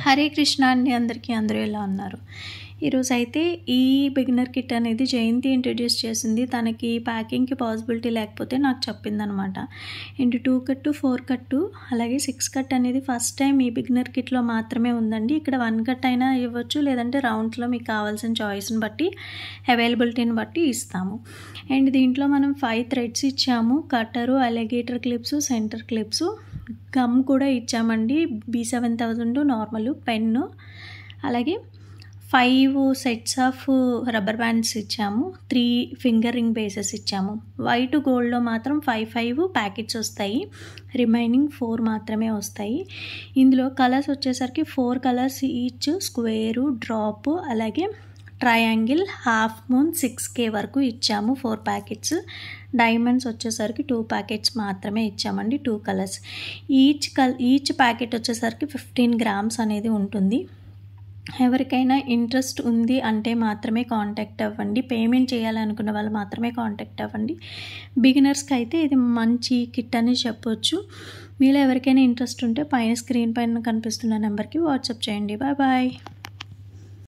హరే కృష్ణ అండి అందరికీ. అందరూ ఎలా ఉన్నారు? ఈరోజైతే ఈ బిగినర్ కిట్ అనేది జయంతి ఇంట్రడ్యూస్ చేసింది. తనకి ప్యాకింగ్కి పాసిబిలిటీ లేకపోతే నాకు చెప్పిందనమాట. అండ్ 2 కట్టు 4 కట్టు అలాగే 6 కట్ అనేది ఫస్ట్ టైం ఈ బిగినర్ కిట్లో మాత్రమే ఉందండి. ఇక్కడ 1 కట్ అయినా ఇవ్వచ్చు, లేదంటే రౌండ్స్లో మీకు కావాల్సిన చాయిస్ని బట్టి అవైలబిలిటీని బట్టి ఇస్తాము. అండ్ దీంట్లో మనం 5 థ్రెడ్స్ ఇచ్చాము. Cutter, alligator clips, centre clips, gum కూడా ఇచ్చామండి. B7000 నార్మల్ పెన్ను, అలాగే 5 సెట్స్ ఆఫ్ రబ్బర్ బ్యాండ్స్ ఇచ్చాము. 3 ఫింగర్ రింగ్ బేసెస్ ఇచ్చాము. వైట్ గోల్డ్లో మాత్రం 5 ప్యాకెట్స్ వస్తాయి, రిమైనింగ్ 4 మాత్రమే వస్తాయి. ఇందులో కలర్స్ వచ్చేసరికి 4 కలర్స్ ఈచ్, స్క్వేరు, డ్రాప్, అలాగే ట్రయాంగిల్, హాఫ్ మూన్, 6K వరకు ఇచ్చాము. 4 ప్యాకెట్స్. డైమండ్స్ వచ్చేసరికి 2 ప్యాకెట్స్ మాత్రమే ఇచ్చామండి, 2 కలర్స్. ఈచ్ ప్యాకెట్ వచ్చేసరికి 15 గ్రామ్స్ అనేది ఉంటుంది. ఎవరికైనా ఇంట్రెస్ట్ ఉంది అంటే మాత్రమే కాంటాక్ట్ అవ్వండి. పేమెంట్ చేయాలనుకున్న వాళ్ళు మాత్రమే కాంటాక్ట్ అవ్వండి. బిగినర్స్కి అయితే ఇది మంచి కిట్ అని చెప్పొచ్చు. మీలో ఎవరికైనా ఇంట్రెస్ట్ ఉంటే పైన స్క్రీన్ పైన కనిపిస్తున్న నెంబర్కి వాట్సాప్ చేయండి. Bye bye.